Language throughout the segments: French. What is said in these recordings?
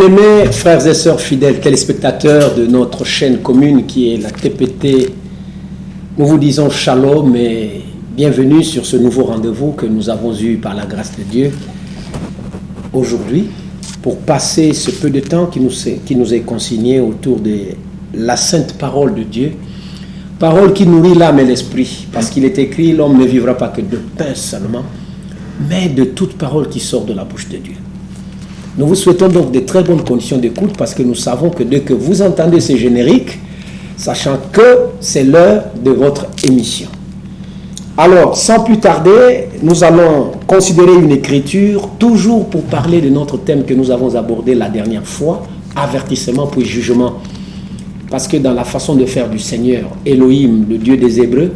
Bien-aimés frères et sœurs fidèles téléspectateurs de notre chaîne commune qui est la TPT, nous vous disons shalom et bienvenue sur ce nouveau rendez-vous que nous avons eu par la grâce de Dieu aujourd'hui pour passer ce peu de temps qui nous est consigné autour de la sainte parole de Dieu, parole qui nourrit l'âme et l'esprit, parce qu'il est écrit, l'homme ne vivra pas que de pain seulement, mais de toute parole qui sort de la bouche de Dieu. Nous vous souhaitons donc de très bonnes conditions d'écoute parce que nous savons que dès que vous entendez ces génériques, sachant que c'est l'heure de votre émission. Alors, sans plus tarder, nous allons considérer une écriture, toujours pour parler de notre thème que nous avons abordé la dernière fois, avertissement puis jugement. Parce que dans la façon de faire du Seigneur, Elohim, le Dieu des Hébreux,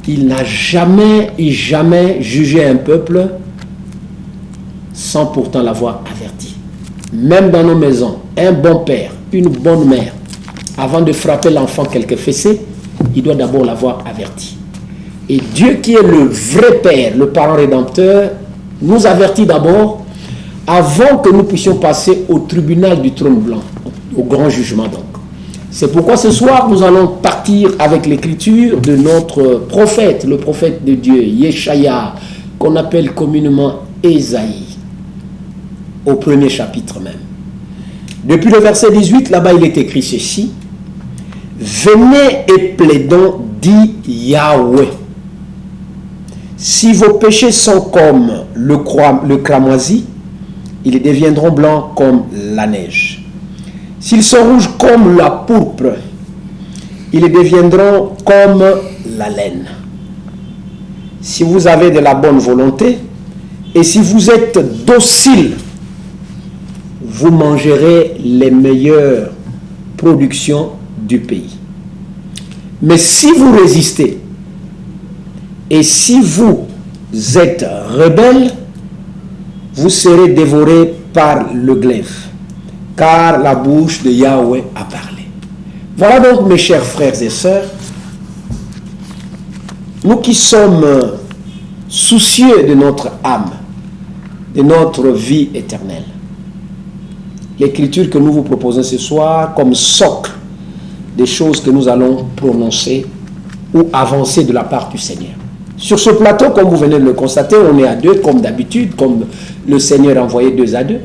il n'a jamais jugé un peuple sans pourtant l'avoir averti. Même dans nos maisons, un bon père, une bonne mère, avant de frapper l'enfant quelques fessées, il doit d'abord l'avoir averti. Et Dieu qui est le vrai père, le parent rédempteur, nous avertit d'abord avant que nous puissions passer au tribunal du trône blanc, au grand jugement donc. C'est pourquoi ce soir, nous allons partir avec l'écriture de notre prophète, le prophète de Dieu, Yeshaya, qu'on appelle communément Ésaïe, au premier chapitre même. Depuis le verset 18, là-bas il est écrit ceci: « Venez et plaidons, dit Yahweh. Si vos péchés sont comme le cramoisi, ils deviendront blancs comme la neige. S'ils sont rouges comme la pourpre, ils deviendront comme la laine. Si vous avez de la bonne volonté, et si vous êtes docile, vous mangerez les meilleures productions du pays. Mais si vous résistez, et si vous êtes rebelles, vous serez dévorés par le glaive, car la bouche de Yahweh a parlé. » Voilà donc, mes chers frères et sœurs, nous qui sommes soucieux de notre âme, de notre vie éternelle, l'écriture que nous vous proposons ce soir comme socle des choses que nous allons prononcer ou avancer de la part du Seigneur. Sur ce plateau, comme vous venez de le constater, on est à deux comme d'habitude, comme le Seigneur a envoyé 2 à 2.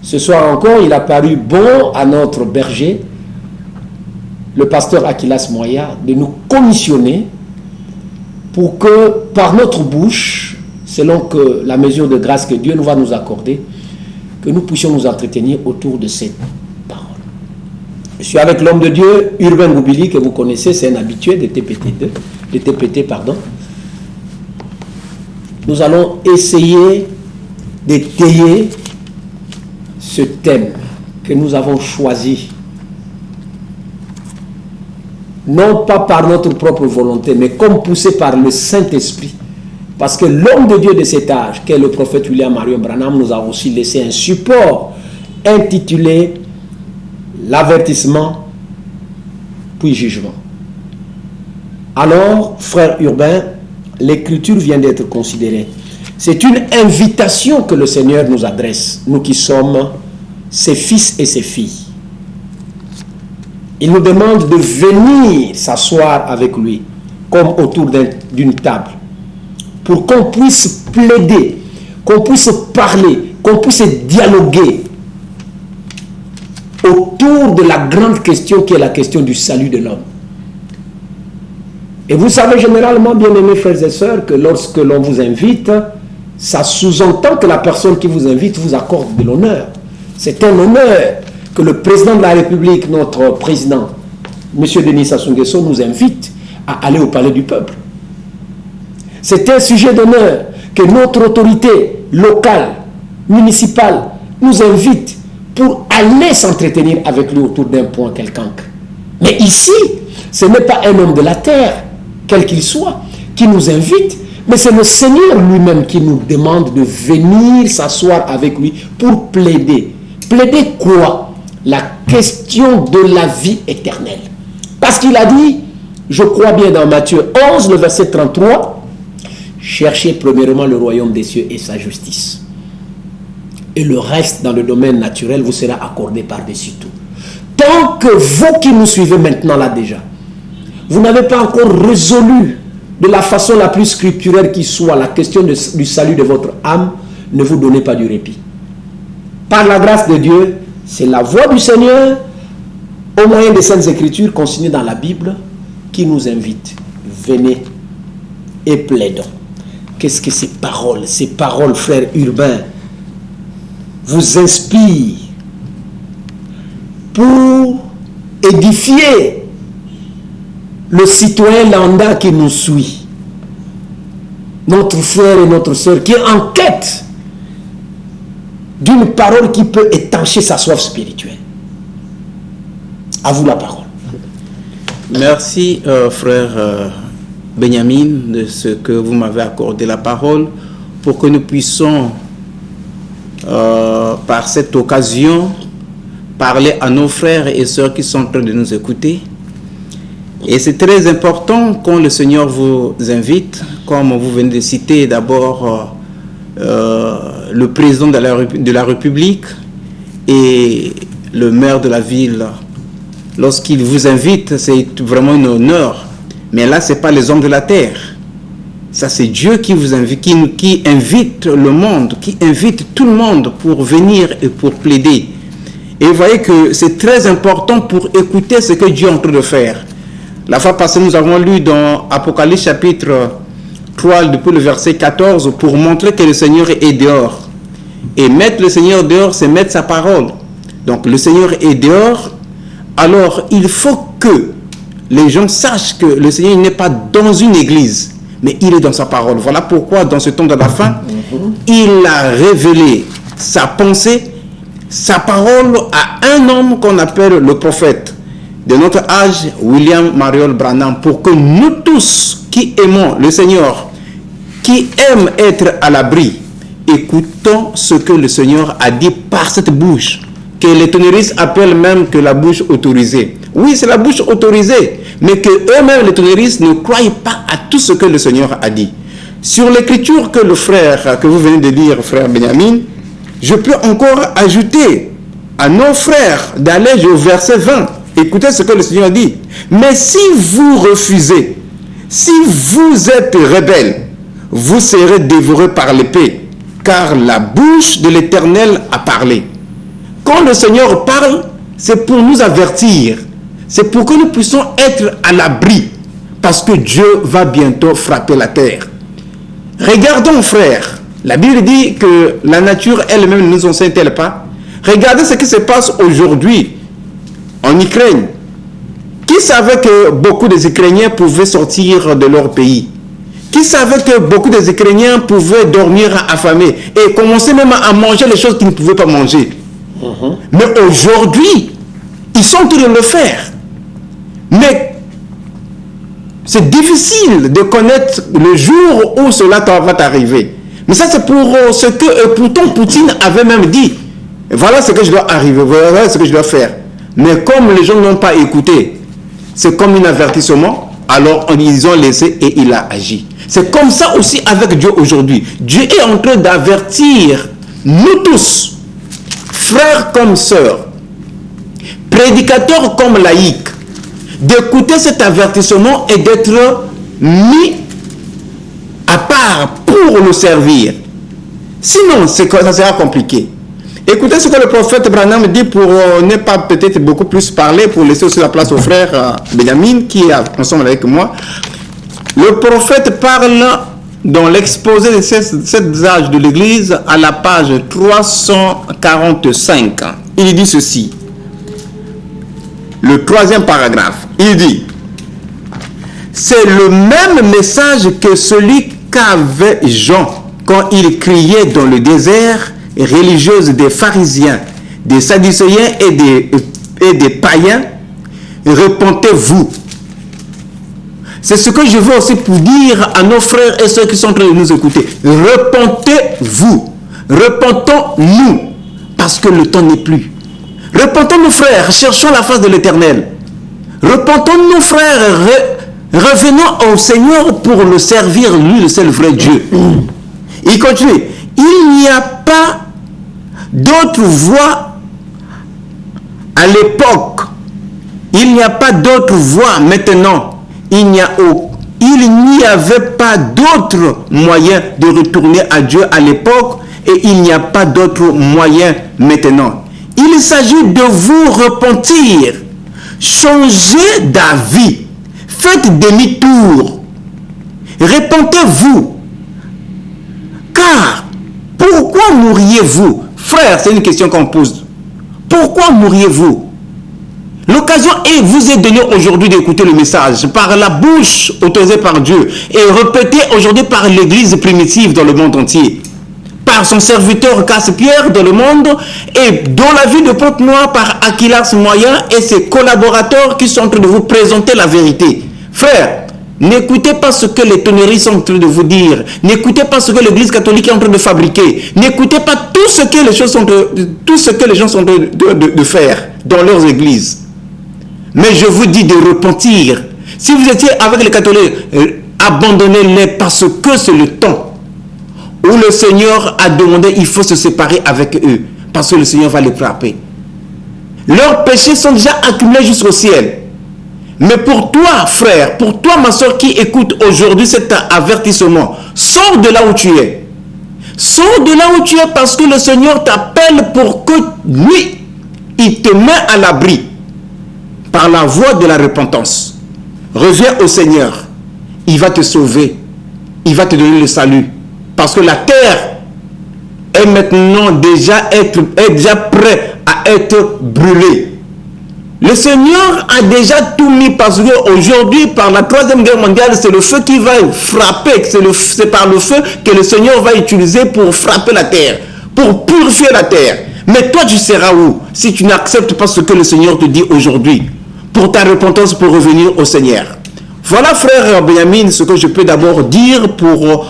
Ce soir encore, il a paru bon à notre berger, le pasteur Akilas Moya, de nous commissionner pour que par notre bouche, selon que la mesure de grâce que Dieu nous va nous accorder, que nous puissions nous entretenir autour de cette parole. Je suis avec l'homme de Dieu, Urbain Goubili, que vous connaissez, c'est un habitué de TPT. Nous allons essayer d'étayer ce thème que nous avons choisi, non pas par notre propre volonté, mais comme poussé par le Saint-Esprit. Parce que l'homme de Dieu de cet âge, qu'est le prophète William Marion Branham, nous a aussi laissé un support intitulé « L'avertissement puis jugement ». Alors, frère Urbain, l'écriture vient d'être considérée. C'est une invitation que le Seigneur nous adresse, nous qui sommes ses fils et ses filles. Il nous demande de venir s'asseoir avec lui, comme autour d'une table, pour qu'on puisse plaider, qu'on puisse parler, qu'on puisse dialoguer autour de la grande question qui est la question du salut de l'homme. Et vous savez généralement, bien-aimés frères et sœurs, que lorsque l'on vous invite, ça sous-entend que la personne qui vous invite vous accorde de l'honneur. C'est un honneur que le président de la République, notre président, M. Denis Sassou Nguesso, nous invite à aller au palais du peuple. C'est un sujet d'honneur que notre autorité locale, municipale, nous invite pour aller s'entretenir avec lui autour d'un point quelconque. Mais ici, ce n'est pas un homme de la terre, quel qu'il soit, qui nous invite, mais c'est le Seigneur lui-même qui nous demande de venir s'asseoir avec lui pour plaider. Plaider quoi? La question de la vie éternelle. Parce qu'il a dit, je crois bien dans Matthieu 11, le verset 33, « Cherchez premièrement le royaume des cieux et sa justice. Et le reste, dans le domaine naturel, vous sera accordé par-dessus tout. Tant que vous qui nous suivez maintenant là déjà, vous n'avez pas encore résolu de la façon la plus scripturaire qui soit la question du salut de votre âme, ne vous donnez pas du répit. Par la grâce de Dieu, c'est la voix du Seigneur, au moyen des Saintes Écritures consignées dans la Bible, qui nous invite. Venez et plaidons. Qu'est-ce que ces paroles, frère Urbain, vous inspirent pour édifier le citoyen lambda qui nous suit, notre frère et notre soeur qui est en quête d'une parole qui peut étancher sa soif spirituelle. À vous la parole. Merci frère Benjamin de ce que vous m'avez accordé la parole pour que nous puissions par cette occasion parler à nos frères et sœurs qui sont en train de nous écouter. Et c'est très important quand le Seigneur vous invite, comme vous venez de citer d'abord le président de la République et le maire de la ville. Lorsqu'il vous invite, c'est vraiment un honneur. Mais là, ce n'est pas les hommes de la terre. Ça, c'est Dieu qui vous invite, qui invite le monde, qui invite tout le monde pour venir et pour plaider. Et vous voyez que c'est très important pour écouter ce que Dieu est en train de faire. La fois passée, nous avons lu dans Apocalypse chapitre 3, depuis le verset 14, pour montrer que le Seigneur est dehors. Et mettre le Seigneur dehors, c'est mettre sa parole. Donc le Seigneur est dehors. Alors il faut que les gens sachent que le Seigneur n'est pas dans une église, mais il est dans sa parole. Voilà pourquoi dans ce temps de la fin, il a révélé sa pensée, sa parole à un homme qu'on appelle le prophète de notre âge, William Marion Branham, pour que nous tous qui aimons le Seigneur, qui aiment être à l'abri, écoutons ce que le Seigneur a dit par cette bouche, que les tonnéristes appellent même que la bouche autorisée. Oui, c'est la bouche autorisée, mais que eux-mêmes, les tonnéristes, ne croient pas à tout ce que le Seigneur a dit. Sur l'écriture que le frère, que vous venez de lire, frère Benjamin, je peux encore ajouter à nos frères d'aller au verset 20. Écoutez ce que le Seigneur dit. Mais si vous refusez, si vous êtes rebelles, vous serez dévorés par l'épée, car la bouche de l'Éternel a parlé. Quand le Seigneur parle, c'est pour nous avertir. C'est pour que nous puissions être à l'abri, parce que Dieu va bientôt frapper la terre. Regardons, frères. La Bible dit que la nature elle-même ne nous enseigne-t-elle pas? Regardez ce qui se passe aujourd'hui en Ukraine. Qui savait que beaucoup des Ukrainiens pouvaient sortir de leur pays? Qui savait que beaucoup des Ukrainiens pouvaient dormir affamés et commencer même à manger les choses qu'ils ne pouvaient pas manger? Mais aujourd'hui, ils sont en train de le faire. Mais c'est difficile de connaître le jour où cela va t'arriver. Mais ça, c'est pour ce que pourtant Poutine avait même dit. Voilà ce que je dois arriver, voilà ce que je dois faire. Mais comme les gens n'ont pas écouté, c'est comme un avertissement, alors ils ont laissé et il a agi. C'est comme ça aussi avec Dieu aujourd'hui. Dieu est en train d'avertir nous tous, frères comme sœurs, prédicateurs comme laïcs, d'écouter cet avertissement et d'être mis à part pour le servir. Sinon, ça sera compliqué. Écoutez ce que le prophète Branham dit pour ne pas peut-être beaucoup plus parler, pour laisser aussi la place au frère Benjamin qui est ensemble avec moi. Le prophète parle dans l'exposé de 7 âges de l'Église à la page 345. Il dit ceci. Le 3e paragraphe. Il dit: c'est le même message que celui qu'avait Jean quand il criait dans le désert, religieuse des pharisiens, des sadducéens et des païens, repentez-vous. C'est ce que je veux aussi pour dire à nos frères et ceux qui sont en train de nous écouter. Repentez-vous. Repentons-nous, parce que le temps n'est plus. Repentons-nous, frères, cherchons la face de l'Éternel. Repentons-nous, frères, revenons au Seigneur pour le servir, lui, le seul vrai Dieu. Il continue. Il n'y a pas d'autres voies à l'époque. Il n'y a pas d'autres voies maintenant. Il n'y avait pas d'autres moyens de retourner à Dieu à l'époque et il n'y a pas d'autres moyens maintenant. Il s'agit de vous repentir, changer d'avis, faites demi-tour, repentez-vous. Car, pourquoi mourriez-vous? Frère, c'est une question qu'on pose. Pourquoi mourriez-vous? L'occasion vous est donnée aujourd'hui d'écouter le message par la bouche autorisée par Dieu et répétée aujourd'hui par l'église primitive dans le monde entier, par son serviteur Casse-Pierre dans le monde et dans la vie de Pointe-Noire par Aquilas Moyen et ses collaborateurs qui sont en train de vous présenter la vérité. Frère, n'écoutez pas ce que les tonneries sont en train de vous dire. N'écoutez pas ce que l'église catholique est en train de fabriquer. N'écoutez pas tout ce que les gens sont en train de faire dans leurs églises. Mais je vous dis de repentir. Si vous étiez avec les catholiques, abandonnez-les parce que c'est le temps où le Seigneur a demandé, il faut se séparer avec eux parce que le Seigneur va les frapper. Leurs péchés sont déjà accumulés jusqu'au ciel. Mais pour toi, frère, pour toi, ma soeur, qui écoute aujourd'hui cet avertissement, sors de là où tu es. Sors de là où tu es parce que le Seigneur t'appelle pour que lui, il te met à l'abri par la voie de la repentance. Reviens au Seigneur. Il va te sauver. Il va te donner le salut. Parce que la terre est maintenant déjà prête à être brûlée. Le Seigneur a déjà tout mis parce qu'aujourd'hui, par la 3e guerre mondiale, c'est le feu qui va frapper. C'est par le feu que le Seigneur va utiliser pour frapper la terre, pour purifier la terre. Mais toi, tu seras où si tu n'acceptes pas ce que le Seigneur te dit aujourd'hui pour ta repentance, pour revenir au Seigneur? Voilà, frère Benjamin, ce que je peux d'abord dire pour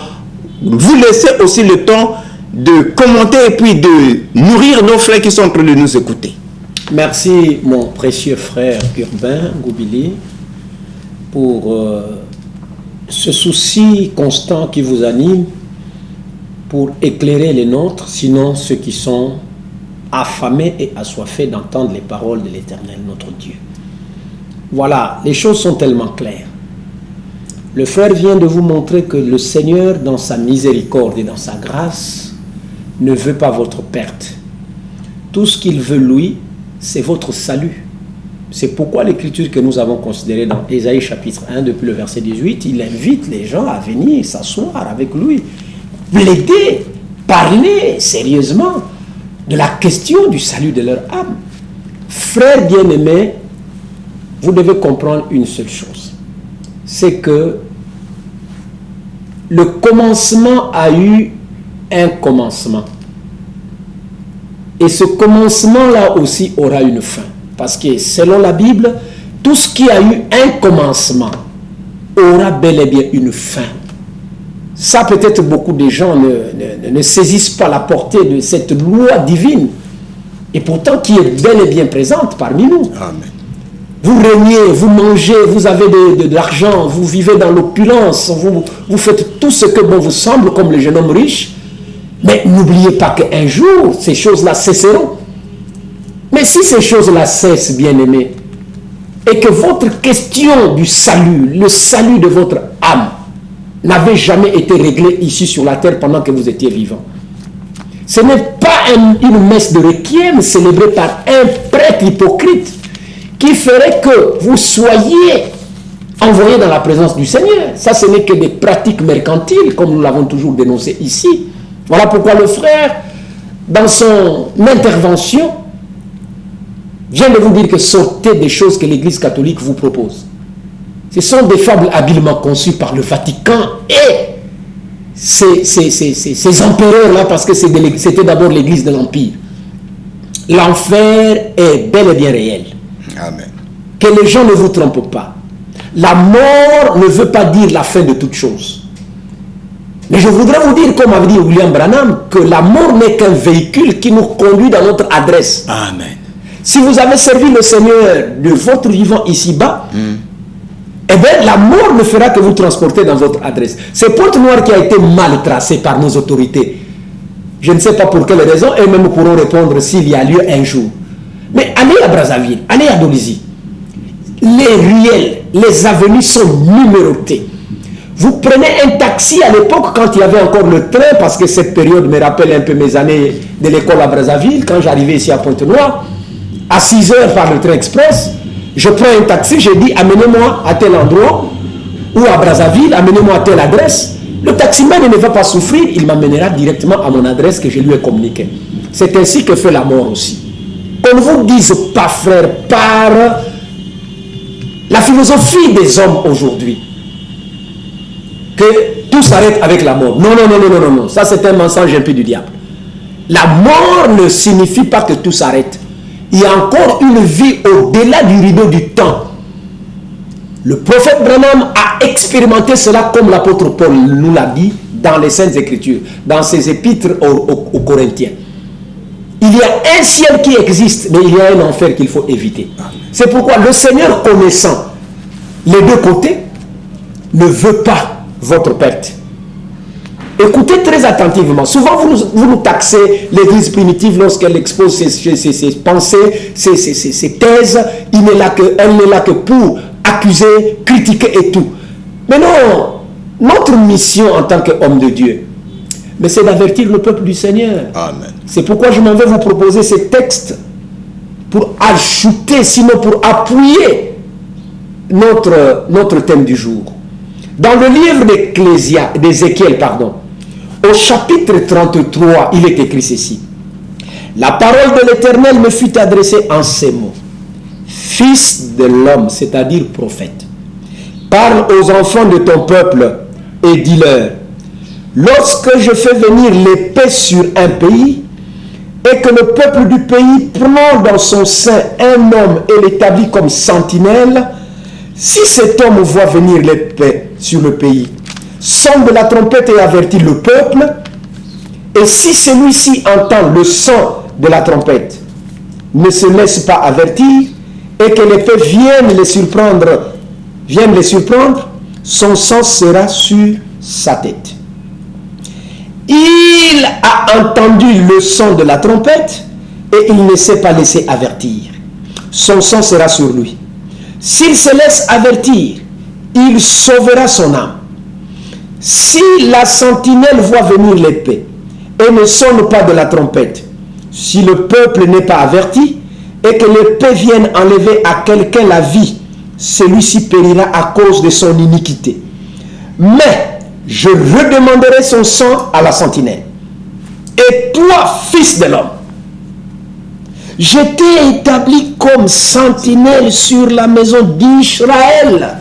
vous laisser aussi le temps de commenter et puis de nourrir nos frères qui sont en train de nous écouter. Merci, mon précieux frère Urbain Goubili, pour ce souci constant qui vous anime pour éclairer les nôtres, sinon ceux qui sont affamés et assoiffés d'entendre les paroles de l'Éternel, notre Dieu. Voilà, les choses sont tellement claires. Le frère vient de vous montrer que le Seigneur, dans sa miséricorde et dans sa grâce, ne veut pas votre perte. Tout ce qu'il veut, lui, c'est votre salut. C'est pourquoi l'écriture que nous avons considérée dans Ésaïe chapitre 1, depuis le verset 18, il invite les gens à venir s'asseoir avec lui, plaider, parler sérieusement de la question du salut de leur âme. Frères bien-aimés, vous devez comprendre une seule chose, c'est que le commencement a eu un commencement. Et ce commencement-là aussi aura une fin. Parce que selon la Bible, tout ce qui a eu un commencement aura bel et bien une fin. Ça, peut-être beaucoup de gens ne saisissent pas la portée de cette loi divine. Et pourtant qui est bel et bien présente parmi nous. Amen. Vous régnez, vous mangez, vous avez de l'argent, vous vivez dans l'opulence, vous faites tout ce que bon vous semble, comme le jeune homme riche. Mais n'oubliez pas qu'un jour, ces choses-là cesseront. Mais si ces choses-là cessent, bien-aimés, et que votre question du salut, le salut de votre âme, n'avait jamais été réglé ici sur la terre pendant que vous étiez vivant, ce n'est pas une messe de requiem célébrée par un prêtre hypocrite qui ferait que vous soyez envoyés dans la présence du Seigneur. Ça, ce n'est que des pratiques mercantiles, comme nous l'avons toujours dénoncé ici. Voilà pourquoi le frère, dans son intervention, vient de vous dire que sortez des choses que l'Église catholique vous propose. Ce sont des fables habilement conçues par le Vatican et ces empereurs-là, parce que c'était d'abord l'Église de l'Empire. L'enfer est bel et bien réel. Amen. Que les gens ne vous trompent pas. La mort ne veut pas dire la fin de toute chose. Mais je voudrais vous dire, comme avait dit William Branham, que la mort n'est qu'un véhicule qui nous conduit dans notre adresse. Amen. Si vous avez servi le Seigneur de votre vivant ici-bas, eh bien, la mort ne fera que vous transporter dans votre adresse. C'est Pointe-Noire qui a été mal tracé par nos autorités. Je ne sais pas pour quelle raison, et même pourront répondre s'il y a lieu un jour. Mais allez à Brazzaville, allez à Dolisie. Les ruelles, les avenues sont numérotées. Vous prenez un taxi à l'époque quand il y avait encore le train, parce que cette période me rappelle un peu mes années de l'école à Brazzaville, quand j'arrivais ici à Pointe-Noire, à 6 heures par le train express, je prends un taxi, je dis amenez-moi à tel endroit, ou à Brazzaville, amenez-moi à telle adresse. Le taximan ne va pas souffrir, il m'amènera directement à mon adresse que je lui ai communiquée. C'est ainsi que fait la mort aussi. Qu'on ne vous dise pas, frère, par la philosophie des hommes aujourd'hui, que tout s'arrête avec la mort. Non, non, non, non, non, non. Ça c'est un mensonge un peu du diable. La mort ne signifie pas que tout s'arrête. Il y a encore une vie au-delà du rideau du temps. Le prophète Branham a expérimenté cela comme l'apôtre Paul nous l'a dit dans les Saintes Écritures, dans ses épîtres aux Corinthiens. Il y a un ciel qui existe, mais il y a un enfer qu'il faut éviter. C'est pourquoi le Seigneur, connaissant les deux côtés, ne veut pas votre perte. Écoutez très attentivement. Souvent, vous nous taxez l'Église primitive lorsqu'elle expose ses pensées, ses thèses. Elle n'est là que pour accuser, critiquer et tout. Mais non, notre mission en tant qu'homme de Dieu, mais c'est d'avertir le peuple du Seigneur. Amen. C'est pourquoi je m'en vais vous proposer ces textes pour ajouter, sinon pour appuyer notre thème du jour. Dans le livre d'Ézéchiel, au chapitre 33, il est écrit ceci. La parole de l'Éternel me fut adressée en ces mots. Fils de l'homme, c'est-à-dire prophète, parle aux enfants de ton peuple et dis-leur, lorsque je fais venir l'épée sur un pays et que le peuple du pays prend dans son sein un homme et l'établit comme sentinelle, si cet homme voit venir l'épée sur le pays, sonne de la trompette et avertit le peuple, et si celui-ci entend le son de la trompette, ne se laisse pas avertir, et que l'épée vienne les surprendre, son sang sera sur sa tête. Il a entendu le son de la trompette, et il ne s'est pas laissé avertir. Son sang sera sur lui. S'il se laisse avertir, il sauvera son âme. Si la sentinelle voit venir l'épée et ne sonne pas de la trompette, si le peuple n'est pas averti et que l'épée vienne enlever à quelqu'un la vie, celui-ci périra à cause de son iniquité. Mais je redemanderai son sang à la sentinelle. Et toi, fils de l'homme, je t'ai établi comme sentinelle sur la maison d'Israël.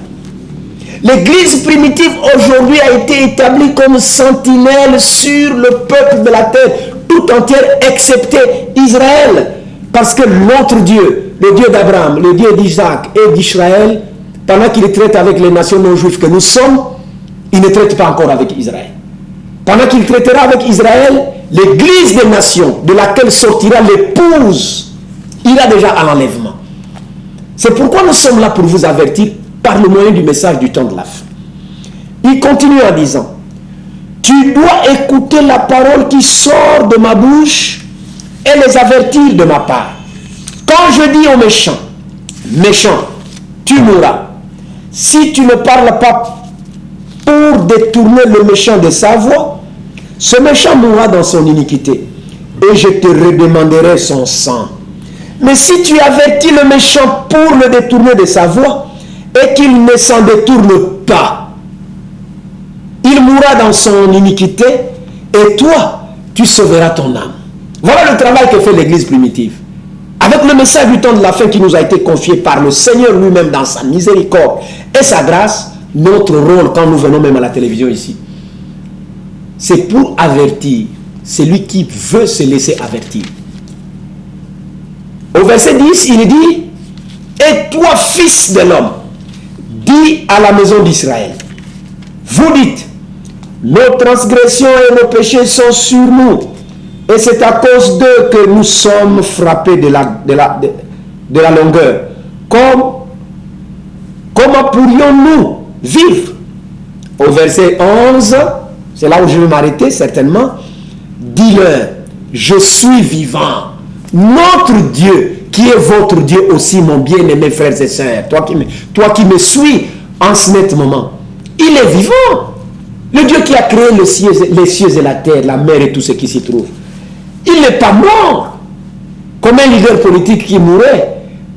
L'Église primitive aujourd'hui a été établie comme sentinelle sur le peuple de la terre, tout entière, excepté Israël. Parce que notre Dieu, le Dieu d'Abraham, le Dieu d'Isaac et d'Israël, pendant qu'il traite avec les nations non juives que nous sommes, il ne traite pas encore avec Israël. Pendant qu'il traitera avec Israël, l'Église des nations, de laquelle sortira l'épouse, ira déjà à l'enlèvement. C'est pourquoi nous sommes là pour vous avertir par le moyen du message du temps de la fin. Il continue en disant, tu dois écouter la parole qui sort de ma bouche et les avertir de ma part. Quand je dis aux méchants, méchant, tu mourras. Si tu ne parles pas pour détourner le méchant de sa voie, ce méchant mourra dans son iniquité et je te redemanderai son sang. Mais si tu avertis le méchant pour le détourner de sa voie et qu'il ne s'en détourne pas, il mourra dans son iniquité et toi, tu sauveras ton âme. Voilà le travail que fait l'Église primitive. Avec le message du temps de la fin qui nous a été confié par le Seigneur lui-même dans sa miséricorde et sa grâce, notre rôle quand nous venons même à la télévision ici, c'est pour avertir celui qui veut se laisser avertir. Au verset 10, il dit, et toi, fils de l'homme, dis à la maison d'Israël, vous dites, nos transgressions et nos péchés sont sur nous, et c'est à cause d'eux que nous sommes frappés de la longueur. Comment pourrions-nous vivre? Au verset 11, c'est là où je vais m'arrêter certainement. dis-leur, je suis vivant. Notre Dieu, qui est votre Dieu aussi, mon bien-aimé frères et sœurs, toi qui me suis en ce net moment, il est vivant. Le Dieu qui a créé les cieux et la terre, la mer et tout ce qui s'y trouve. Il n'est pas mort. Comme un leader politique qui mourait.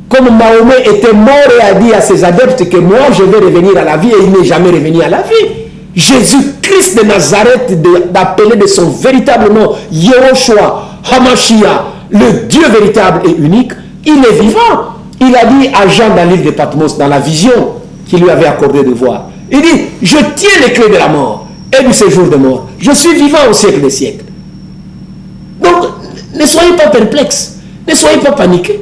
Comme Mahomet était mort et a dit à ses adeptes que moi je vais revenir à la vie, et il n'est jamais revenu à la vie. Jésus-Christ de Nazareth, d'appeler de son véritable nom, Yehoshua, Hamashiach, le Dieu véritable et unique, il est vivant. Il a dit à Jean dans l'île de Patmos, dans la vision qu'il lui avait accordé de voir, il dit, je tiens les clés de la mort et du séjour de mort. Je suis vivant au siècle des siècles. Donc, ne soyez pas perplexes, ne soyez pas paniqués.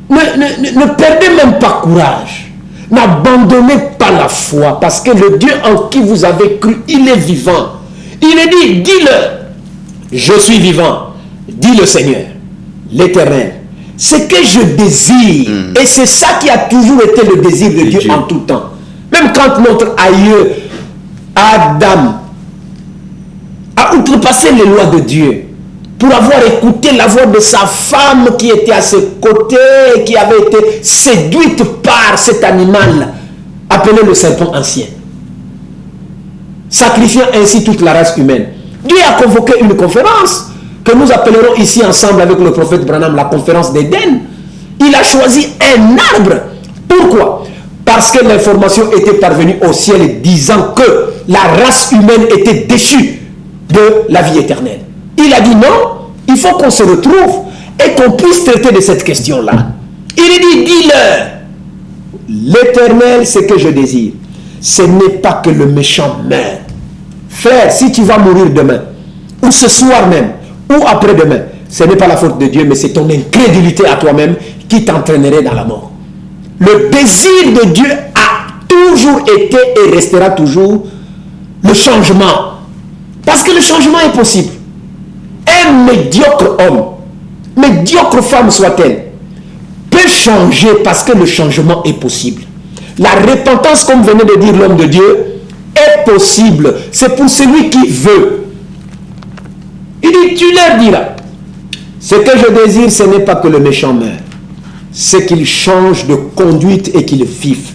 Ne perdez même pas courage. N'abandonnez pas la foi, parce que le Dieu en qui vous avez cru, il est vivant. Il est dit, dis-le, je suis vivant, dit le Seigneur, l'Éternel. Ce que je désire, et c'est ça qui a toujours été le désir de Dieu en tout temps. Même quand notre aïeux, Adam, a outrepassé les lois de Dieu, pour avoir écouté la voix de sa femme qui était à ses côtés, qui avait été séduite par cet animal appelé le serpent ancien, sacrifiant ainsi toute la race humaine. Dieu a convoqué une conférence que nous appellerons ici ensemble avec le prophète Branham la conférence d'Éden. Il a choisi un arbre. Pourquoi? Parce que l'information était parvenue au ciel disant que la race humaine était déchue de la vie éternelle. Il a dit non, il faut qu'on se retrouve et qu'on puisse traiter de cette question-là. Il dit, dis-leur, l'Éternel, ce que je désire, ce n'est pas que le méchant meure. Frère, si tu vas mourir demain, ou ce soir même, ou après-demain, ce n'est pas la faute de Dieu, mais c'est ton incrédulité à toi-même qui t'entraînerait dans la mort. Le désir de Dieu a toujours été et restera toujours le changement. Parce que le changement est possible. Un médiocre homme, médiocre femme soit-elle, peut changer parce que le changement est possible. La repentance, comme venait de dire l'homme de Dieu, est possible. C'est pour celui qui veut. Il dit, tu leur diras, ce que je désire, ce n'est pas que le méchant meure, c'est qu'il change de conduite et qu'il vive.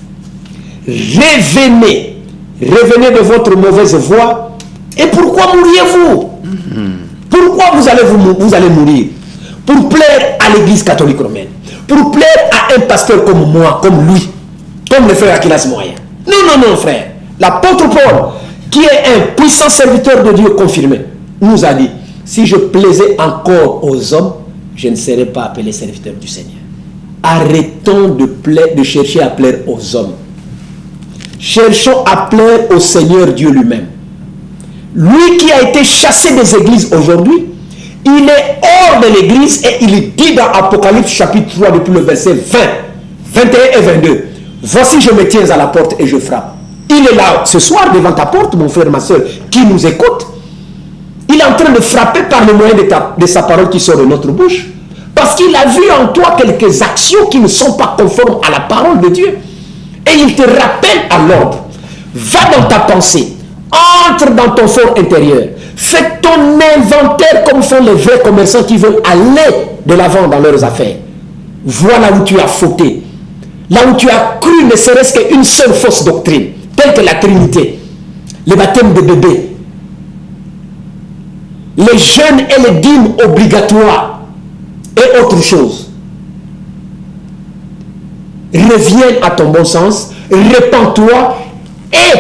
Revenez de votre mauvaise voie. Et pourquoi mourriez-vous? Pourquoi vous allez mourir? Pour plaire à l'église catholique romaine, pour plaire à un pasteur comme moi, comme lui, comme le frère Aquilas Moyen. Non, frère. L'apôtre Paul, qui est un puissant serviteur de Dieu confirmé, nous a dit, si je plaisais encore aux hommes, je ne serais pas appelé serviteur du Seigneur. Arrêtons de chercher à plaire aux hommes. Cherchons à plaire au Seigneur Dieu lui-même. Lui qui a été chassé des églises aujourd'hui, il est hors de l'église et il dit dans Apocalypse chapitre 3 depuis le verset 20, 21 et 22, voici je me tiens à la porte et je frappe. Il est là ce soir devant ta porte, mon frère, ma soeur, qui nous écoute. Il est en train de frapper par le moyen de sa parole qui sort de notre bouche. Parce qu'il a vu en toi quelques actions qui ne sont pas conformes à la parole de Dieu. Et il te rappelle à l'ordre. Va dans ta pensée. Entre dans ton fort intérieur. Fais ton inventaire comme font les vrais commerçants qui veulent aller de l'avant dans leurs affaires. Voilà où tu as fauté. Là où tu as cru ne serait-ce qu'une seule fausse doctrine, telle que la Trinité, le baptême de bébé, les jeûnes et les dîmes obligatoires et autre chose. Reviens à ton bon sens, répands-toi et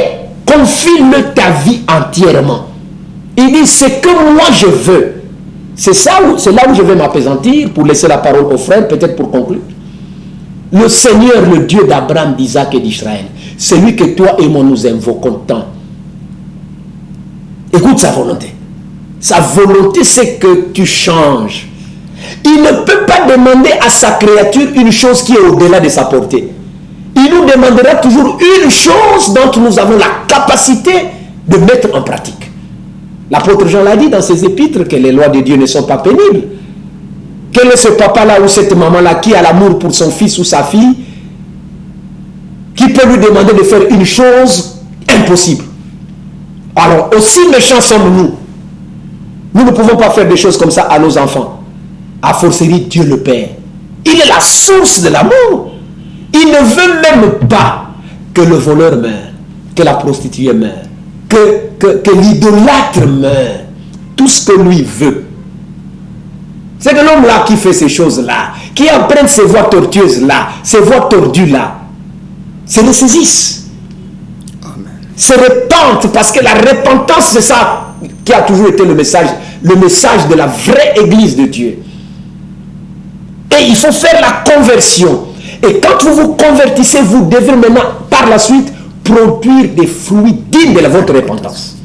confie-le ta vie entièrement. Il dit, c'est que moi je veux. C'est là où je vais m'apaisantir pour laisser la parole aux frères, peut-être pour conclure. Le Seigneur, le Dieu d'Abraham, d'Isaac et d'Israël, celui que toi et moi nous invoquons tant. Écoute sa volonté. Sa volonté, c'est que tu changes. Il ne peut pas demander à sa créature une chose qui est au-delà de sa portée. Il nous demandera toujours une chose dont nous avons la capacité de mettre en pratique. L'apôtre Jean l'a dit dans ses épîtres, que les lois de Dieu ne sont pas pénibles. Quel est ce papa-là ou cette maman-là qui a l'amour pour son fils ou sa fille, qui peut lui demander de faire une chose impossible? Alors, aussi méchants sommes-nous Nous ne pouvons pas faire des choses comme ça à nos enfants. A fortiori, Dieu le Père. Il est la source de l'amour. Il ne veut même pas que le voleur meure, que la prostituée meure, que l'idolâtre meure. Tout ce que lui veut. C'est que l'homme-là qui fait ces choses-là, qui emprunte ces voies tortueuses-là, ces voies tordues-là, se ressaisissent. Se repentent, parce que la repentance, c'est ça qui a toujours été le message de la vraie Église de Dieu. Et il faut faire la conversion. Et quand vous vous convertissez, vous devez maintenant, par la suite, produire des fruits dignes de votre repentance.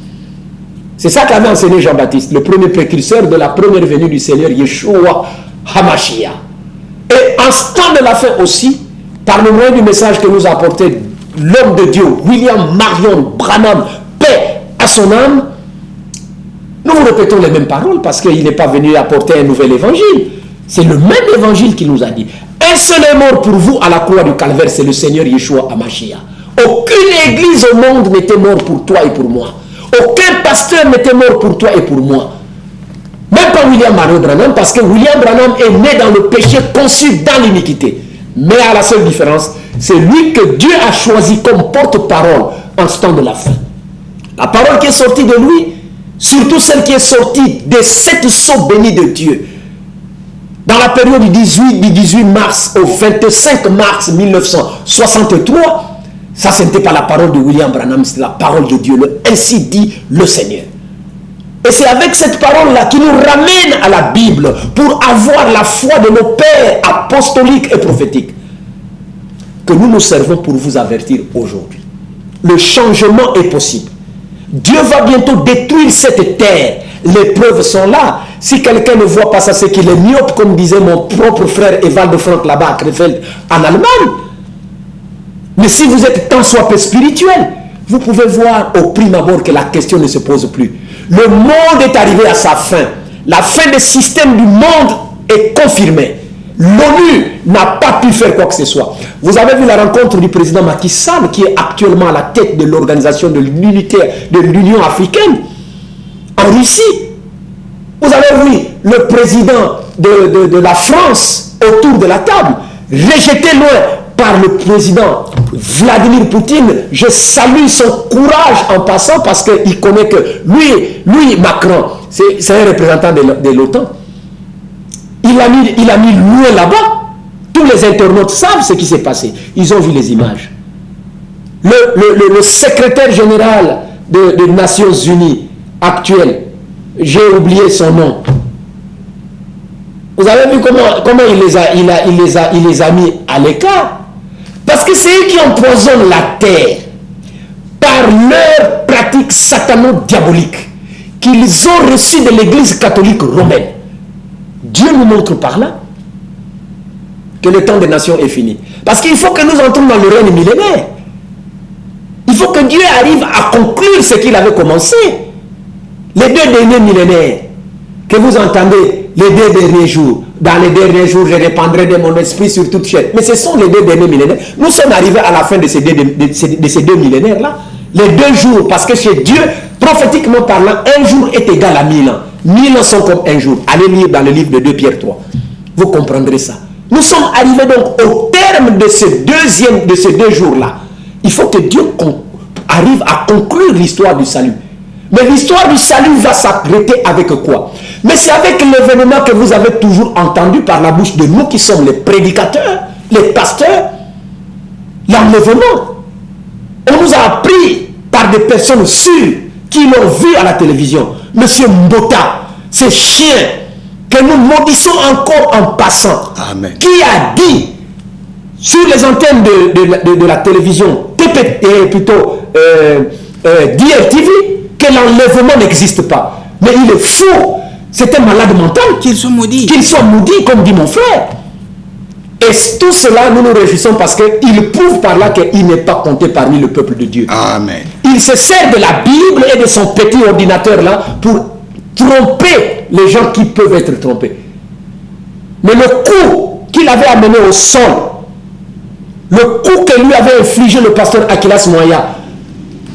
C'est ça qu'avait enseigné Jean-Baptiste, le premier précurseur de la première venue du Seigneur Yeshua HaMashiach. Et en ce temps de la fin aussi, par le moyen du message que nous a apporté l'homme de Dieu, William Marion Branham, paix à son âme, nous vous répétons les mêmes paroles parce qu'il n'est pas venu apporter un nouvel évangile. C'est le même évangile qu'il nous a dit. Un seul est mort pour vous à la croix du calvaire, c'est le Seigneur Yeshua HaMashiach. Aucune église au monde n'était mort pour toi et pour moi. Aucun pasteur n'était mort pour toi et pour moi. Même pas William Marion Branham, parce que William Branham est né dans le péché, conçu dans l'iniquité. Mais à la seule différence, c'est lui que Dieu a choisi comme porte-parole en ce temps de la fin. La parole qui est sortie de lui, surtout celle qui est sortie des 7 sceaux bénis de Dieu, dans la période du 18 mars au 25 mars 1963, ça, ce n'était pas la parole de William Branham, c'était la parole de Dieu. Ainsi dit le Seigneur. Et c'est avec cette parole-là qui nous ramène à la Bible pour avoir la foi de nos pères apostoliques et prophétiques que nous nous servons pour vous avertir aujourd'hui. Le changement est possible. Dieu va bientôt détruire cette terre. Les preuves sont là. Si quelqu'un ne voit pas ça, c'est qu'il est myope, comme disait mon propre frère Evald de Franck là-bas à Krefeld en Allemagne. Mais si vous êtes tant soit peu spirituel, vous pouvez voir au prime abord que la question ne se pose plus. Le monde est arrivé à sa fin. La fin des systèmes du monde est confirmée. L'ONU n'a pas pu faire quoi que ce soit. Vous avez vu la rencontre du président Macky Sall, qui est actuellement à la tête de l'organisation de l'Union africaine, en Russie. Vous avez vu le président de la France autour de la table, rejeté loin par le président Vladimir Poutine. Je salue son courage en passant parce qu'il connaît que lui Macron, c'est un représentant de l'OTAN. Il a mis loin là-bas. Tous les internautes savent ce qui s'est passé. Ils ont vu les images. Le secrétaire général des Nations Unies actuel, j'ai oublié son nom. Vous avez vu comment il les a mis à l'écart? Parce que c'est eux qui empoisonnent la terre par leur pratique satano-diabolique qu'ils ont reçue de l'église catholique romaine. Dieu nous montre par là que le temps des nations est fini. Parce qu'il faut que nous entrions dans le règne millénaire. Il faut que Dieu arrive à conclure ce qu'il avait commencé. Les 2 derniers millénaires que vous entendez, les 2 derniers jours, dans les derniers jours, je répandrai de mon esprit sur toute chair. Mais ce sont les 2 derniers millénaires. Nous sommes arrivés à la fin de ces 2 millénaires-là. Les 2 jours, parce que chez Dieu, prophétiquement parlant, un jour est égal à 1000 ans. 1000 ans sont comme un jour. Allez lire dans le livre de 2 Pierre 3. Vous comprendrez ça. Nous sommes arrivés donc au terme de ces 2 jours-là. Il faut que Dieu arrive à conclure l'histoire du salut. Mais l'histoire du salut va s'arrêter avec quoi? Mais c'est avec l'événement que vous avez toujours entendu par la bouche de nous qui sommes les prédicateurs, les pasteurs, l'enlèvement. On nous a appris par des personnes sûres qui l'ont vu à la télévision. Monsieur Mbota, ces chiens que nous maudissons encore en passant. Amen. Qui a dit sur les antennes de la télévision, plutôt DRTV, que l'enlèvement n'existe pas. Mais il est fou. C'est un malade mental. Qu'ils soient maudits. Qu'ils soient maudits, comme dit mon frère. Et tout cela, nous nous réjouissons parce qu'il prouve par là qu'il n'est pas compté parmi le peuple de Dieu. Amen. Il se sert de la Bible et de son petit ordinateur là pour tromper les gens qui peuvent être trompés. Mais le coup qu'il avait amené au sol, le coup que lui avait infligé le pasteur Akilas Moya,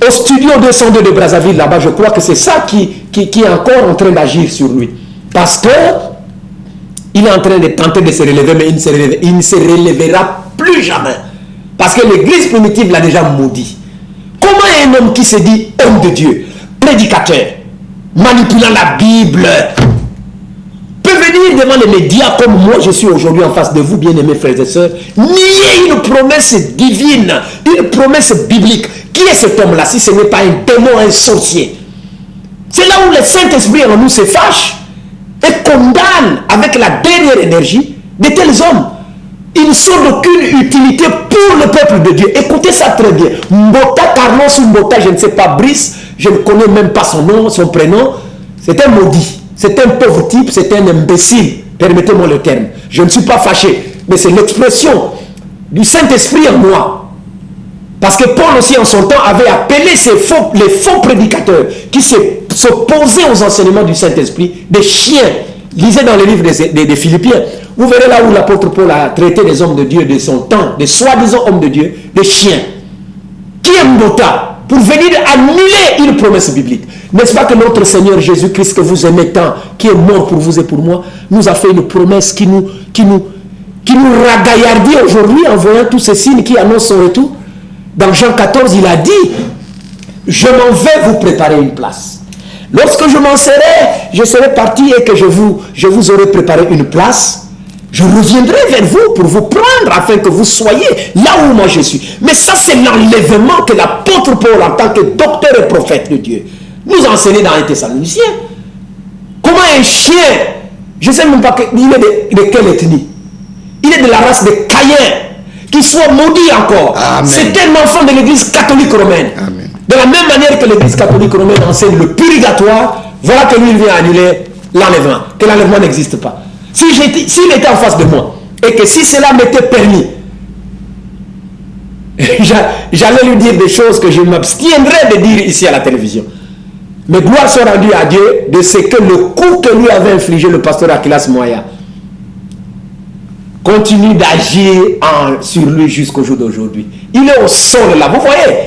au studio 202 de Brazzaville, là-bas, je crois que c'est ça qui est encore en train d'agir sur lui. Parce que il est en train de tenter de se relever, mais il ne se relèvera plus jamais. Parce que l'église primitive l'a déjà maudit. Comment un homme qui se dit homme de Dieu, prédicateur, manipulant la Bible, peut venir devant les médias comme moi je suis aujourd'hui en face de vous, bien-aimés frères et sœurs, nier une promesse divine, une promesse biblique? Qui est cet homme-là si ce n'est pas un démon, un sorcier? C'est là où le Saint-Esprit en nous se fâche et condamne avec la dernière énergie de tels hommes. Ils ne sont d'aucune utilité pour le peuple de Dieu. Écoutez ça très bien. Mbota, Carlos ou Mbota, je ne sais pas, Brice, je ne connais même pas son nom, son prénom. C'est un maudit, c'est un pauvre type, c'est un imbécile. Permettez-moi le terme. Je ne suis pas fâché, mais c'est l'expression du Saint-Esprit en moi. Parce que Paul aussi en son temps avait appelé les faux prédicateurs qui s'opposaient aux enseignements du Saint-Esprit des chiens. Lisez dans le livre des Philippiens. Vous verrez là où l'apôtre Paul a traité des hommes de Dieu de son temps, des soi-disant hommes de Dieu, des chiens. Qui est Mbota pour venir annuler une promesse biblique? N'est-ce pas que notre Seigneur Jésus-Christ, que vous aimez tant, qui est mort pour vous et pour moi, nous a fait une promesse qui nous ragaillardit aujourd'hui en voyant tous ces signes qui annoncent son retour? Dans Jean 14, il a dit, je m'en vais vous préparer une place. Lorsque je m'en serai, je serai parti et que je vous aurai préparé une place, je reviendrai vers vous pour vous prendre afin que vous soyez là où moi je suis. Mais ça, c'est l'enlèvement que l'apôtre Paul, en tant que docteur et prophète de Dieu, nous a enseigné dans les Thessaloniciens. Comment un chien, je ne sais même pas il est de quelle ethnie, il est de la race de Caïn, qu'il soit maudit encore. C'est un enfant de l'église catholique romaine. Amen. De la même manière que l'église catholique romaine enseigne le purgatoire, voilà que lui il vient annuler l'enlèvement, que l'enlèvement n'existe pas. S'il était en face de moi, et que si cela m'était permis, j'allais lui dire des choses que je m'abstiendrais de dire ici à la télévision. Mais gloire soit rendue à Dieu de ce que le coup que lui avait infligé le pasteur Akilas Moya continue d'agir sur lui jusqu'au jour d'aujourd'hui. Il est au sol là, vous voyez.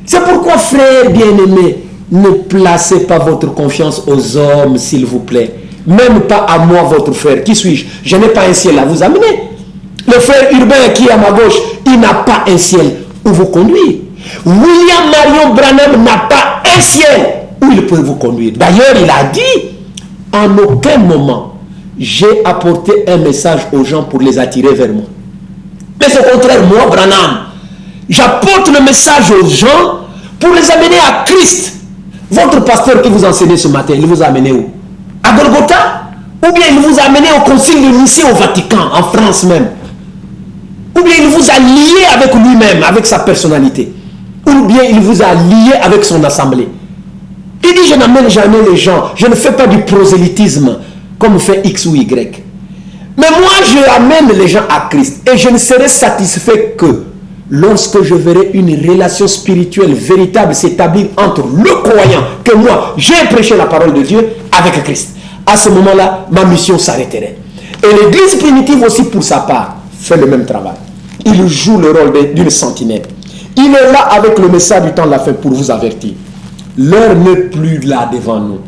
C'est pourquoi, frères bien-aimés, ne placez pas votre confiance aux hommes, s'il vous plaît. Même pas à moi, votre frère. Qui suis-je? Je n'ai pas un ciel à vous amener. Le frère Urbain qui est à ma gauche, il n'a pas un ciel où vous conduire. William Marion Branham n'a pas un ciel où il peut vous conduire. D'ailleurs, il a dit, en aucun moment, j'ai apporté un message aux gens pour les attirer vers moi. Mais au contraire, moi, Branham, j'apporte le message aux gens pour les amener à Christ. Votre pasteur qui vous enseignait ce matin, il vous a amené où? À Golgotha? Ou bien il vous a amené au concile de Nicée au Vatican, en France même? Ou bien il vous a lié avec lui-même, avec sa personnalité? Ou bien il vous a lié avec son assemblée? Il dit, je n'amène jamais les gens, je ne fais pas du prosélytisme, comme fait X ou Y. Mais moi, je amène les gens à Christ. Et je ne serai satisfait que lorsque je verrai une relation spirituelle véritable s'établir entre le croyant, que moi, j'ai prêché la parole de Dieu, avec Christ. À ce moment-là, ma mission s'arrêterait. Et l'église primitive aussi, pour sa part, fait le même travail. Il joue le rôle d'une sentinelle. Il est là avec le message du temps de la fin pour vous avertir. L'heure n'est plus là devant nous.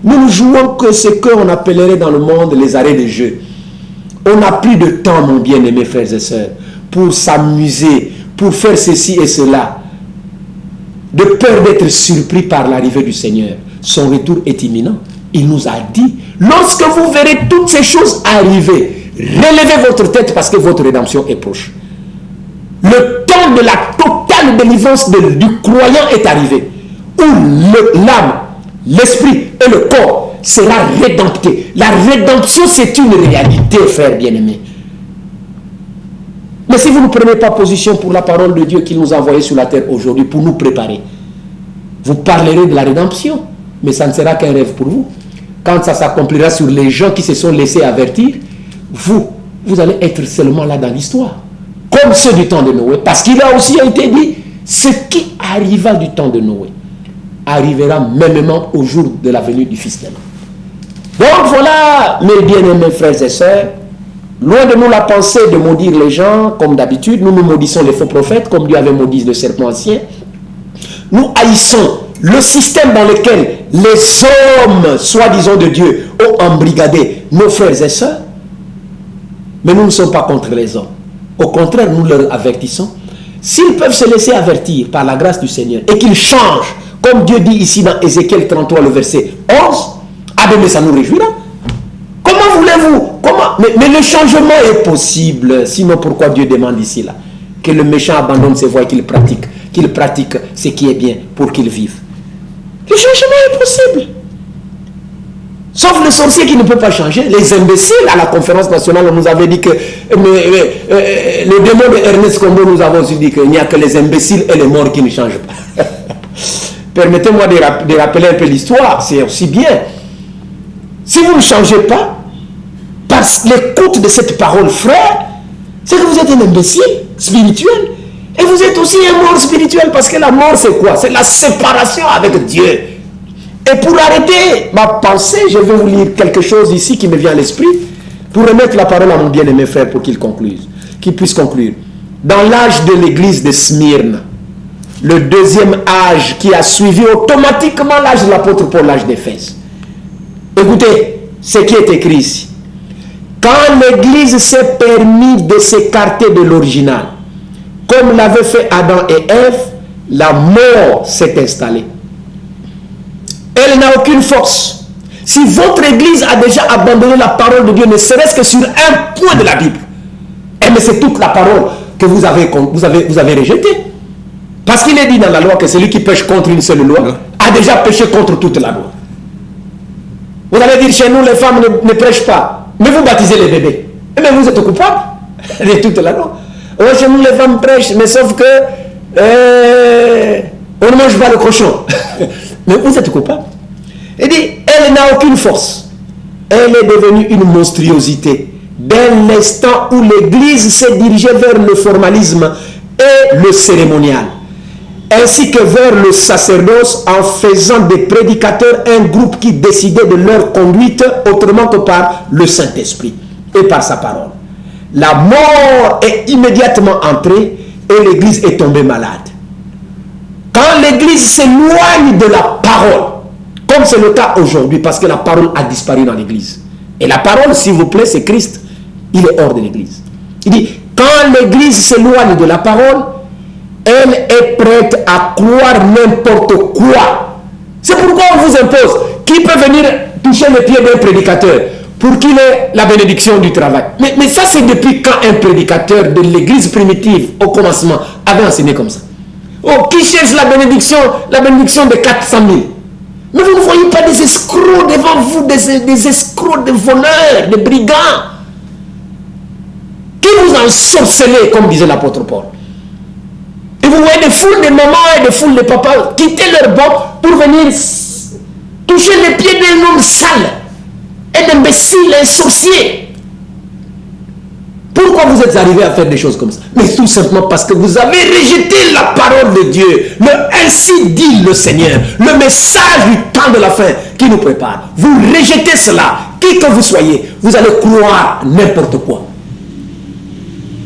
Nous ne jouons que ce qu'on appellerait dans le monde les arrêts de jeu. On n'a plus de temps, mon bien-aimé frères et sœurs, pour s'amuser, pour faire ceci et cela. De peur d'être surpris par l'arrivée du Seigneur. Son retour est imminent. Il nous a dit, lorsque vous verrez toutes ces choses arriver, relevez votre tête parce que votre rédemption est proche. Le temps de la totale délivrance du croyant est arrivé. Où l'âme, l'esprit et le corps sera rédempté. La rédemption, c'est une réalité, frères bien-aimés. Mais si vous ne prenez pas position pour la parole de Dieu qu'il nous a envoyée sur la terre aujourd'hui pour nous préparer, vous parlerez de la rédemption, mais ça ne sera qu'un rêve pour vous. Quand ça s'accomplira sur les gens qui se sont laissés avertir, vous allez être seulement là dans l'histoire. Comme ceux du temps de Noé. Parce qu'il a aussi été dit, ce qui arriva du temps de Noé arrivera mêmement au jour de la venue du Fils de l'homme. Donc voilà, mes bien-aimés frères et sœurs, loin de nous la pensée de maudire les gens, comme d'habitude, nous maudissons les faux prophètes, comme Dieu avait maudit le serpent ancien. nous haïssons le système dans lequel les hommes, soi-disant de Dieu, ont embrigadé nos frères et sœurs. Mais nous ne sommes pas contre les hommes. Au contraire, nous leur avertissons. S'ils peuvent se laisser avertir par la grâce du Seigneur et qu'ils changent, comme Dieu dit ici dans Ézéchiel 33, le verset 11, ah ben mais ça nous réjouira. Comment voulez-vous? Mais le changement est possible. Sinon, pourquoi Dieu demande ici là que le méchant abandonne ses voies et qu'il pratique ce qui est bien pour qu'il vive? Le changement est possible. Sauf le sorcier qui ne peut pas changer. Les imbéciles, à la conférence nationale, on nous avait dit que le démon de Ernest Combo, nous avons aussi dit qu'il n'y a que les imbéciles et les morts qui ne changent pas. Permettez-moi de rappeler un peu l'histoire, c'est aussi bien. Si vous ne changez pas, par l'écoute de cette parole, frère, c'est que vous êtes un imbécile spirituel. Et vous êtes aussi un mort spirituel, parce que la mort, c'est quoi? C'est la séparation avec Dieu. Et pour arrêter ma pensée, je vais vous lire quelque chose ici qui me vient à l'esprit, pour remettre la parole à mon bien-aimé frère pour qu'il puisse conclure. Dans l'âge de l'église de Smyrne, le deuxième âge qui a suivi automatiquement l'âge de l'apôtre Paul, l'âge d'Éphèse. Écoutez ce qui est écrit ici. Quand l'église s'est permis de s'écarter de l'original, comme l'avaient fait Adam et Ève, la mort s'est installée. Elle n'a aucune force. Si votre église a déjà abandonné la parole de Dieu, ne serait-ce que sur un point de la Bible, mais c'est toute la parole que vous avez rejetée. Parce qu'il est dit dans la loi que celui qui pêche contre une seule loi a déjà péché contre toute la loi. Vous allez dire, chez nous, les femmes ne prêchent pas. Mais vous baptisez les bébés. Mais vous êtes coupable de toute la loi. Chez nous, les femmes prêchent, mais sauf que on ne mange pas le cochon. Mais vous êtes coupable. Il dit, elle n'a aucune force. Elle est devenue une monstruosité. Dès l'instant où l'Église s'est dirigée vers le formalisme et le cérémonial, ainsi que vers le sacerdoce, en faisant des prédicateurs un groupe qui décidait de leur conduite autrement que par le Saint-Esprit et par sa parole. La mort est immédiatement entrée et l'Église est tombée malade. Quand l'Église s'éloigne de la parole, comme c'est le cas aujourd'hui, parce que la parole a disparu dans l'Église. Et la parole, s'il vous plaît, c'est Christ. Il est hors de l'Église. Il dit, quand l'Église s'éloigne de la parole, elle est prête à croire n'importe quoi. C'est pourquoi on vous impose. Qui peut venir toucher les pieds d'un prédicateur pour qu'il ait la bénédiction du travail? Mais ça, c'est depuis quand un prédicateur de l'Église primitive, au commencement, avait enseigné comme ça? Oh, qui cherche la bénédiction de 400 000? Mais vous ne voyez pas des escrocs devant vous, des escrocs, des voleurs, des brigands qui vous ensorcelez, comme disait l'apôtre Paul. Et vous voyez des foules de mamans et des foules de papas quitter leur banc pour venir toucher les pieds d'un homme sale, un imbécile, un sorcier. Pourquoi vous êtes arrivé à faire des choses comme ça? Mais tout simplement parce que vous avez rejeté la parole de Dieu. Ainsi dit le Seigneur, le message du temps de la fin qui nous prépare. Vous rejetez cela, qui que vous soyez, vous allez croire n'importe quoi.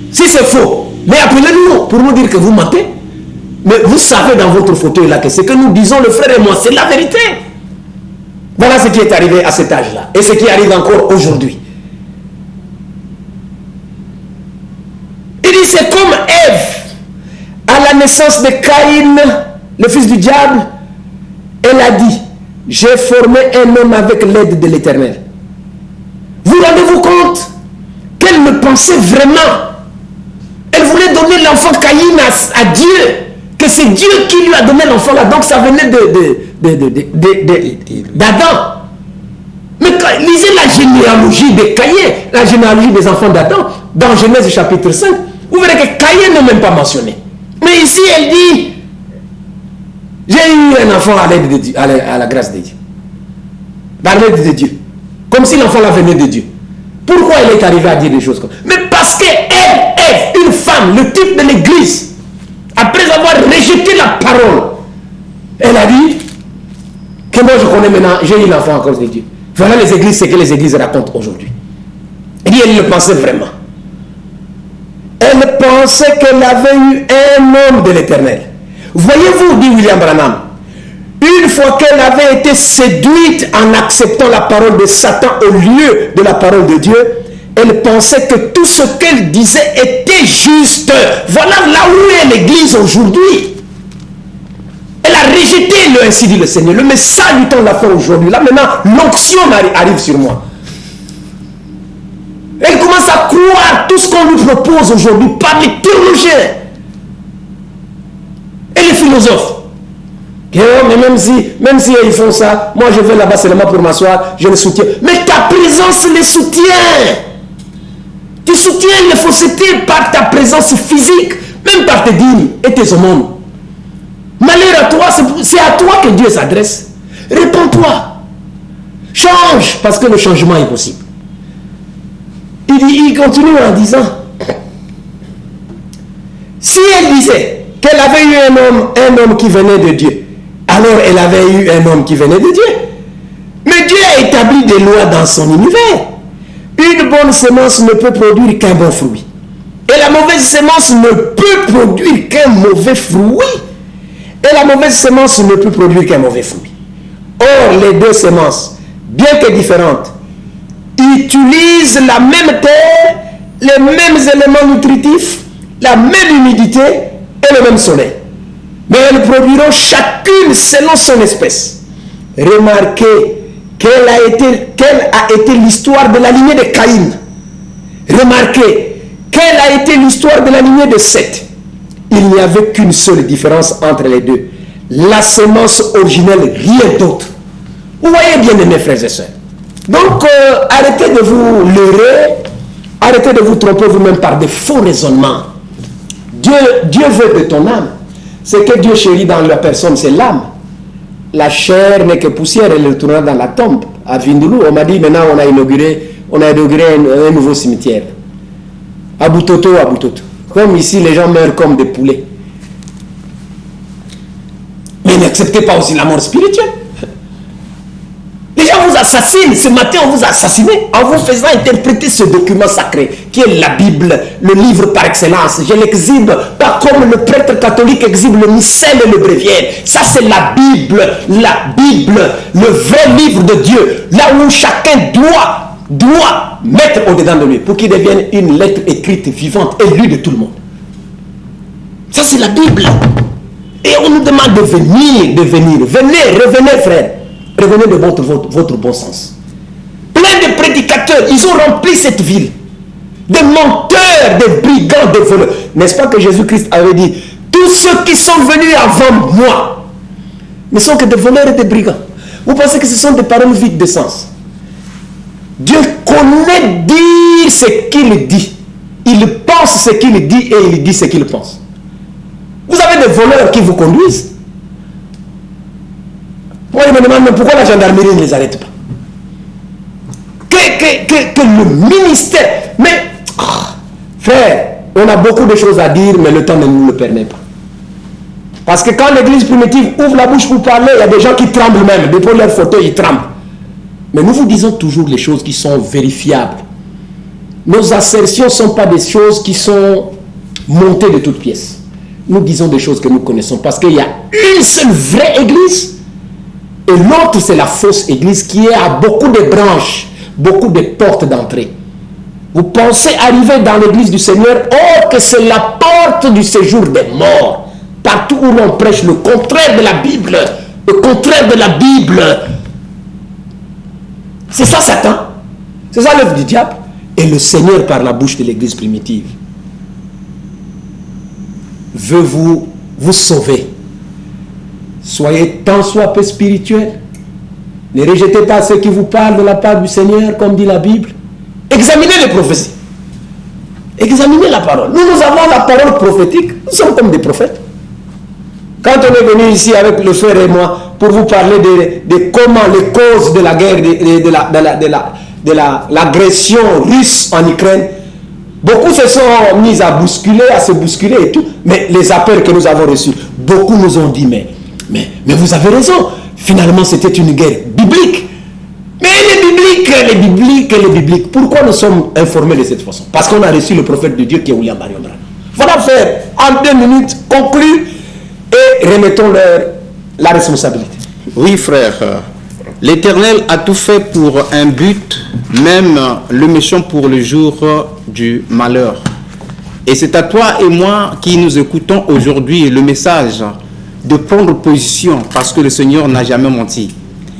Si c'est faux, mais appelez-nous pour nous dire que vous mentez. Mais vous savez dans votre fauteuil là que ce que nous disons, le frère et moi, c'est la vérité. Voilà ce qui est arrivé à cet âge-là et ce qui arrive encore aujourd'hui. Il dit, c'est comme Ève, à la naissance de Caïn, le fils du diable, elle a dit, j'ai formé un homme avec l'aide de l'Éternel. Vous rendez-vous compte qu'elle ne pensait vraiment? Elle voulait donner l'enfant Caïn à Dieu, que c'est Dieu qui lui a donné l'enfant là, donc ça venait d'Adam. Mais lisez la généalogie de Caïn, la généalogie des enfants d'Adam, dans Genèse chapitre 5, vous verrez que Caïn n'est même pas mentionné. Mais ici, elle dit, j'ai eu un enfant à l'aide de Dieu, à la grâce de Dieu. Par l'aide de Dieu. Comme si l'enfant là venait de Dieu. Pourquoi elle est arrivée à dire des choses comme ça? Mais parce qu'elle, Ève, une femme, le type de l'église, après avoir rejeté la parole, elle a dit que moi je connais maintenant, j'ai eu l'enfant à cause de Dieu. Voilà les églises, ce que les églises racontent aujourd'hui. Elle dit, elle le pensait vraiment. Elle pensait qu'elle avait eu un homme de l'Éternel. Voyez-vous, dit William Branham, une fois qu'elle avait été séduite en acceptant la parole de Satan au lieu de la parole de Dieu, elle pensait que tout ce qu'elle disait était juste. Voilà là où est l'Église aujourd'hui. Elle a rejeté le ainsi dit le Seigneur. Le message du temps de la fin aujourd'hui. Là maintenant, l'onction arrive sur moi. Elle commence à croire tout ce qu'on lui propose aujourd'hui par les théologiens et les philosophes. Et oh, mais même si ils font ça, moi je vais là-bas seulement pour m'asseoir, je les soutiens. Mais ta présence les soutient. Tu soutiens les faussetés par ta présence physique, même par tes dîmes et tes aumônes. Malheur à toi, c'est à toi que Dieu s'adresse. Réponds-toi. Change, parce que le changement est possible. Il continue en disant, si elle disait qu'elle avait eu un homme qui venait de Dieu, alors elle avait eu un homme qui venait de Dieu. Mais Dieu a établi des lois dans son univers. Une bonne semence ne peut produire qu'un bon fruit. Et la mauvaise semence ne peut produire qu'un mauvais fruit. Et la mauvaise semence ne peut produire qu'un mauvais fruit. Or, les deux semences, bien que différentes, utilisent la même terre, les mêmes éléments nutritifs, la même humidité et le même soleil. Mais elles produiront chacune selon son espèce. Remarquez quelle a été l'histoire de la lignée de Caïn. Remarquez quelle a été l'histoire de la lignée de Seth. Il n'y avait qu'une seule différence entre les deux. La semence originelle, rien d'autre. Vous voyez bien, mes frères et sœurs. Donc, arrêtez de vous leurrer, arrêtez de vous tromper vous-même par des faux raisonnements. Dieu veut de ton âme. Ce que Dieu chérit dans la personne, c'est l'âme. La chair n'est que poussière, elle retournera dans la tombe. À Vindoulou, on m'a dit, maintenant on a inauguré un nouveau cimetière. À Boutoto. Comme ici, les gens meurent comme des poulets. Mais n'acceptez pas aussi la mort spirituelle. Les gens vous assassinent. Ce matin, on vous a assassiné en vous faisant interpréter ce document sacré qui est la Bible, le livre par excellence. Je l'exhibe pas comme le prêtre catholique exhibe le missel et le bréviaire. Ça, c'est la Bible, le vrai livre de Dieu. Là où chacun doit mettre au-dedans de lui pour qu'il devienne une lettre écrite, vivante et lue de tout le monde. Ça, c'est la Bible. Et on nous demande de venir. Revenez, frère. Revenez de votre bon sens. Plein de prédicateurs, ils ont rempli cette ville. Des menteurs, des brigands, des voleurs. N'est-ce pas que Jésus-Christ avait dit, tous ceux qui sont venus avant moi ne sont que des voleurs et des brigands. Vous pensez que ce sont des paroles vides de sens? Dieu connaît dire ce qu'il dit. Il pense ce qu'il dit et il dit ce qu'il pense. Vous avez des voleurs qui vous conduisent. Moi, je me demande même pourquoi la gendarmerie ne les arrête pas. Que le ministère... Mais, frère, on a beaucoup de choses à dire, mais le temps ne nous le permet pas. Parce que quand l'église primitive ouvre la bouche pour parler, il y a des gens qui tremblent même. Depuis leur fauteuil, ils tremblent. Mais nous vous disons toujours les choses qui sont vérifiables. Nos assertions ne sont pas des choses qui sont montées de toutes pièces. Nous disons des choses que nous connaissons. Parce qu'il y a une seule vraie église. Et l'autre, c'est la fausse église qui est à beaucoup de branches, beaucoup de portes d'entrée. Vous pensez arriver dans l'église du Seigneur, or que c'est la porte du séjour des morts. Partout où l'on prêche le contraire de la Bible, le contraire de la Bible. C'est ça Satan. C'est ça l'œuvre du diable. Et le Seigneur, par la bouche de l'église primitive, veut vous sauver. Soyez tant soit peu spirituels. Ne rejetez pas ceux qui vous parlent de la part du Seigneur, comme dit la Bible. Examinez les prophéties. Examinez la parole. Nous avons la parole prophétique. Nous sommes comme des prophètes. Quand on est venu ici avec le frère et moi pour vous parler de comment les causes de la guerre, de l'agression russe en Ukraine, beaucoup se sont mis à se bousculer et tout. Mais les appels que nous avons reçus, beaucoup nous ont dit, mais vous avez raison, finalement c'était une guerre biblique. Mais les bibliques, pourquoi nous sommes informés de cette façon? Parce qu'on a reçu le prophète de Dieu qui est William Marion Branham. Voilà, frère, en 2 minutes, conclu, et remettons-leur la responsabilité. Oui, frère. L'Éternel a tout fait pour un but, même le méchant pour le jour du malheur. Et c'est à toi et moi qui nous écoutons aujourd'hui le message de prendre position parce que le Seigneur n'a jamais menti.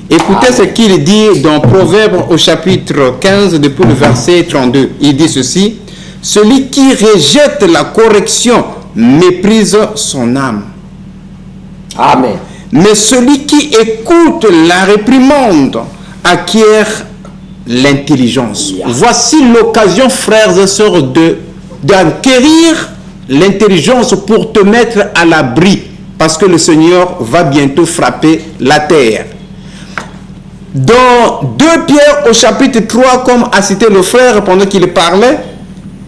Écoutez ce qu'il dit dans Proverbes au chapitre 15 depuis le verset 32. Il dit ceci: « Celui qui rejette la correction méprise son âme. Amen. Mais celui qui écoute la réprimande acquiert l'intelligence. » Voici l'occasion, frères et sœurs, d'acquérir l'intelligence pour te mettre à l'abri, parce que le Seigneur va bientôt frapper la terre. Dans 2 Pierre au chapitre 3, comme a cité le frère pendant qu'il parlait,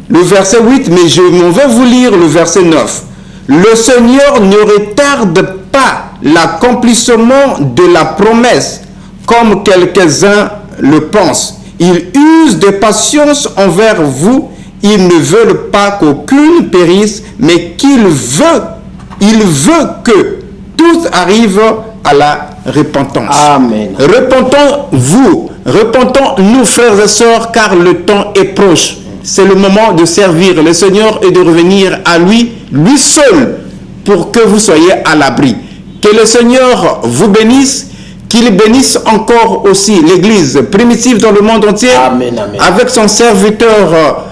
le verset 8, mais je m'en vais vous lire le verset 9. Le Seigneur ne retarde pas l'accomplissement de la promesse, comme quelques-uns le pensent. Il use de patience envers vous. Il ne veut pas qu'aucune périsse, mais il veut que tous arrivent à la repentance. Amen. Repentons-vous, repentons-nous, frères et sœurs, car le temps est proche. C'est le moment de servir le Seigneur et de revenir à lui seul, pour que vous soyez à l'abri. Que le Seigneur vous bénisse, qu'il bénisse encore aussi l'Église primitive dans le monde entier. Amen, amen. Avec son serviteur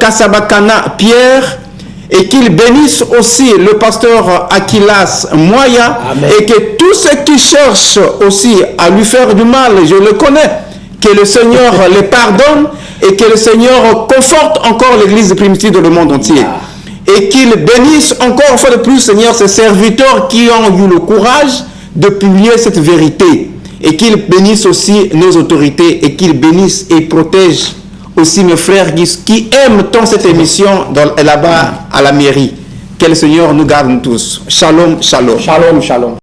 Kassabakana Pierre, et qu'il bénisse aussi le pasteur Akilas Moya. Amen. Et que tous ceux qui cherchent aussi à lui faire du mal, je le connais, que le Seigneur les pardonne et que le Seigneur conforte encore l'Église primitive dans le monde entier. Et qu'il bénisse encore une fois de plus, Seigneur, ces serviteurs qui ont eu le courage de publier cette vérité. Et qu'il bénisse aussi nos autorités et qu'il bénisse et protège aussi mes frères qui aiment tant cette émission là-bas à la mairie. Que le Seigneur nous garde tous. Shalom, shalom. Shalom, shalom.